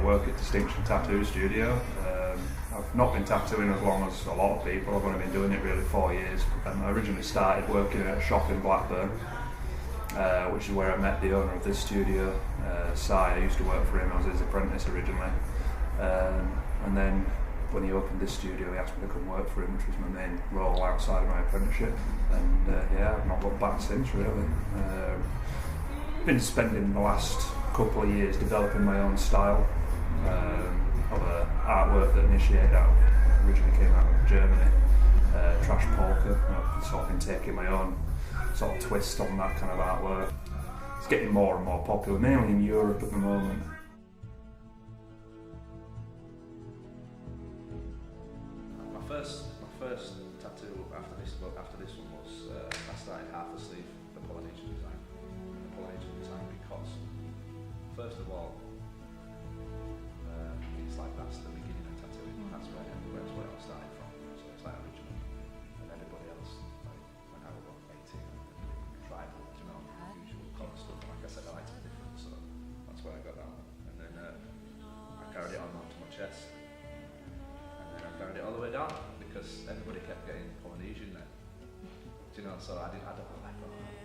work at Distinction Tattoo Studio. I've not been tattooing as long as a lot of people. I've only been doing it really 4 years. I originally started working at a shop in Blackburn, which is where I met the owner of this studio, Si. I used to work for him. I was his apprentice originally, and then when he opened this studio, he asked me to come work for him, which was my main role outside of my apprenticeship. And yeah, I've not looked back since, really. Been spending the last couple of years developing my own style of artwork that originally came out of Germany, trash polka. I've sort of been taking my own sort of twist on that kind of artwork. It's getting more and more popular, mainly in Europe at the moment. My first tattoo after this one was I started half a sleeve for Polynesian design. Because first of all, it's like that's the beginning of tattooing. That's where it all started from. So it's like original, and everybody else, like when I was about 18, tribal, usual colour stuff. Like I said, I liked it different, so that's where I got that one. And then I carried it on onto my chest. I carried it all the way down because everybody kept getting Polynesian then. So I thought I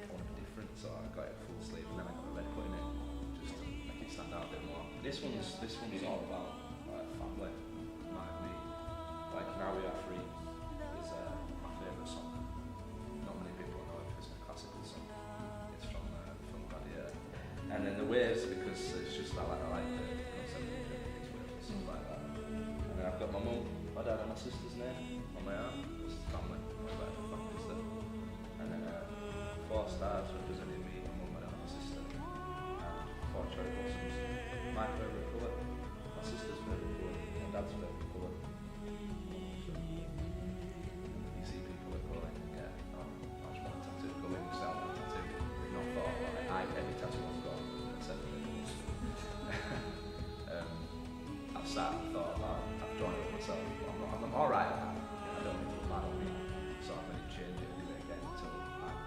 want to be different, so I got it full sleeve and then I got the red cut in it just to make it stand out a bit more. This one's all about family, me. Like Now We Are Free is my favourite song. Not many people know it because it's a classical song. It's from Gladiator. And then the waves because it's just I like the concept of these waves and stuff like that. And then I've got my mum, my dad and my sister's name on my arm. It's family. And then 4 stars representing me, my mum, my dad, my sister. And 4 cherry blossoms. My favourite colour, my sister's favourite colour, my dad's favourite colour. You see people are going, yeah, I just want a tattoo, go in yourself and tattoo. We've not thought about it. Every tattoo I've got, except for the colours. I've sat and thought about, I've drawn it myself, but I'm alright at that. I don't need to plan on me, so I'm going to change it and do it again until I'm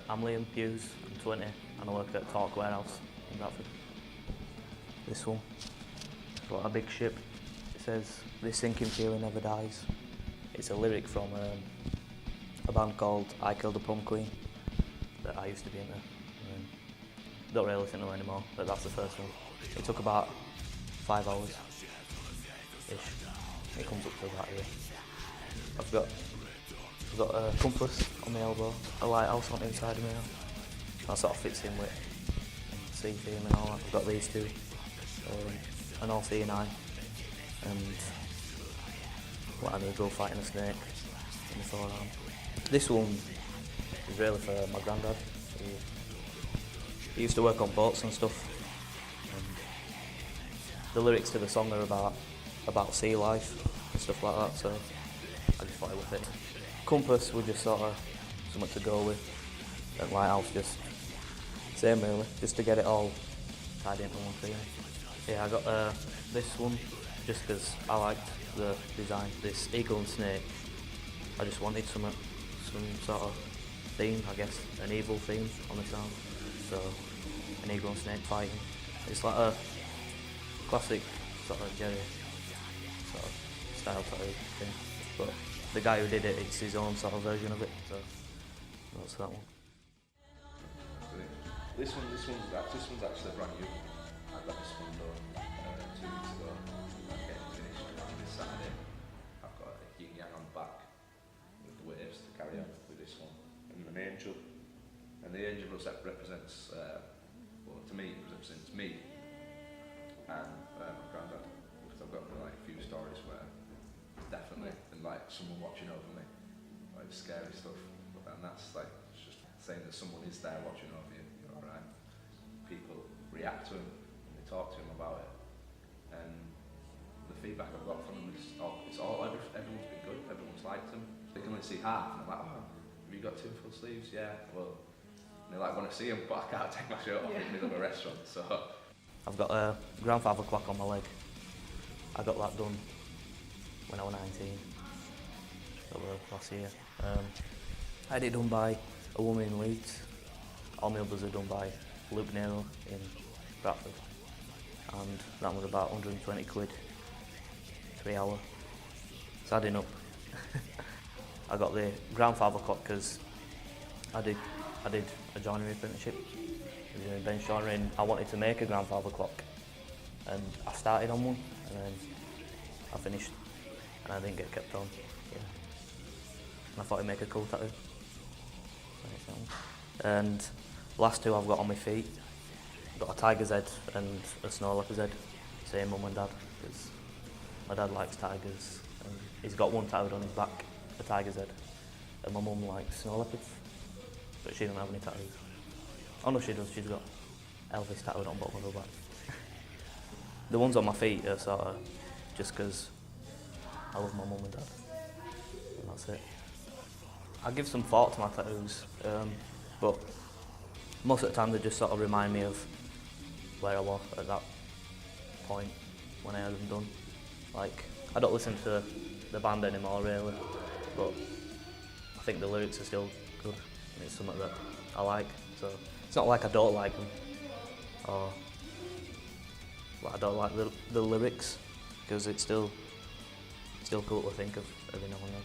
I'm Liam Hughes, I'm 20 and I work at Torque Warehouse in Bradford. This one, it's got a big ship. It says, "This sinking feeling never dies." It's a lyric from a band called I Killed a Prom Queen that I used to be into. Don't really listen to it anymore, but that's the first one. It took about 5 hours-ish. It comes up to about here. I've got a compass on my elbow, a lighthouse on the inside of my arm. That sort of fits in with sea theme and all that. I've got these two, an All-Seeing Eye, and what an eagle fighting a snake in the forearm. This one is really for my granddad. He used to work on boats and stuff. And the lyrics to the song are about sea life and stuff like that, so I just thought it would fit. Compass was just sort of something to go with, and lighthouse just same really, just to get it all tied into one thing. Yeah, I got this one just because I liked the design, this eagle and snake. I just wanted some sort of theme, I guess, an evil theme on this arm. So an eagle and snake fighting. It's like a classic sort of Jerry sort of style tattoo thing. But the guy who did it, it's his own sort of version of it, so that's that one. This one's actually brand new. I got this one done 2 weeks ago. I'm getting finished this Saturday. I've got a yin yang on the back with the waves to carry on with this one, and an angel. And the angel represents, well, to me, it represents me and my granddad, because I've got like a few stories where definitely and like someone watching over me, like scary stuff, and that's like just saying that someone is there watching over you. You're alright. People react to him and they talk to him about it, and the feedback I've got from them is everyone's been good, everyone's liked him. They can only see half, and I'm like, oh, have you got 2 full sleeves? Yeah. Well, they like want to see them, but I can't take my shirt off in the middle of a restaurant. So I've got a grandfather clock on my leg. I got that done when I was 19, last year. I had it done by a woman in Leeds. All my others are done by Luke Nero in Bradford. And that was about 120 quid, 3 hours. It's adding up. I got the grandfather clock because I did a joinery apprenticeship. I was doing bench joinery and I wanted to make a grandfather clock. And I started on one and then I finished and I didn't get kept on. Yeah. And I thought I'd make a cool tattoo. And the last 2 I've got on my feet, I've got a tiger's head and a snow leopard's head. Same mum and dad, because my dad likes tigers and he's got one tattooed on his back, a tiger's head, and my mum likes snow leopards, but she doesn't have any tattoos. Oh no, she does, she's got Elvis tattooed on the bottom of her back. The ones on my feet are sort of just because I love my mum and dad, and that's it. I give some thought to my tattoos, but most of the time they just sort of remind me of where I was at that point when I had them done. Like, I don't listen to the band anymore really, but I think the lyrics are still good and it's something that I like. So it's not like I don't like them or like I don't like the lyrics, because it's still cool to think of every now and then.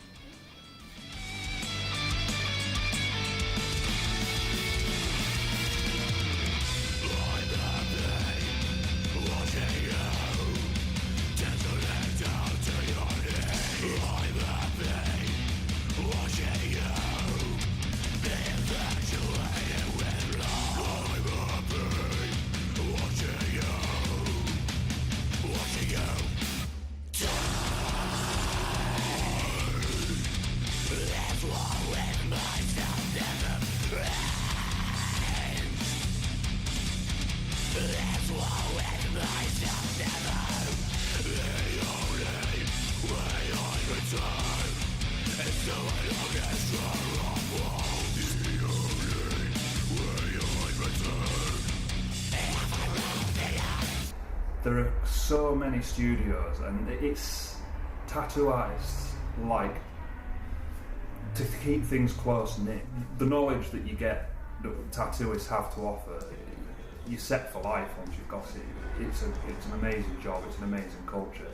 There are so many studios, and it's tattoo artists like to keep things close knit. The knowledge that you get that tattooists have to offer, you're set for life once you've got it. It's an amazing job, it's an amazing culture.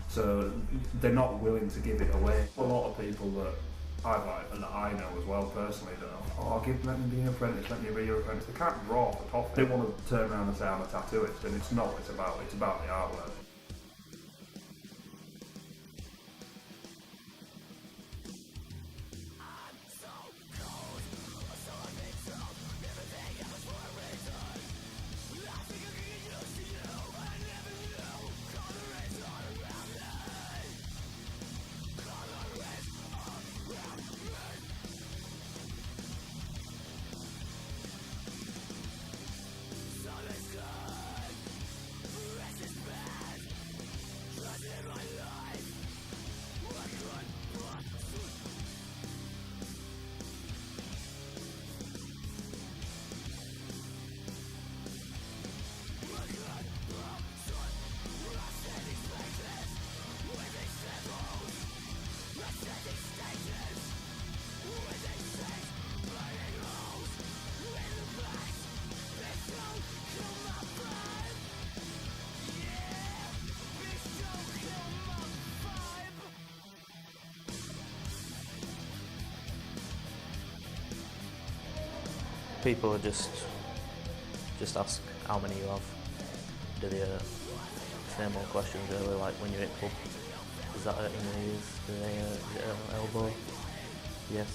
So they're not willing to give it away. A lot of people that I like and that I know as well personally, that let me be an apprentice, let me be your apprentice. They can't draw off the top. They want to turn around and say I'm a tattooist, and it's not. It's about the artwork. People are just ask how many you have. Do the same old questions really, like when you're in pub. Is that hurting your ears? Is it an elbow? Yes.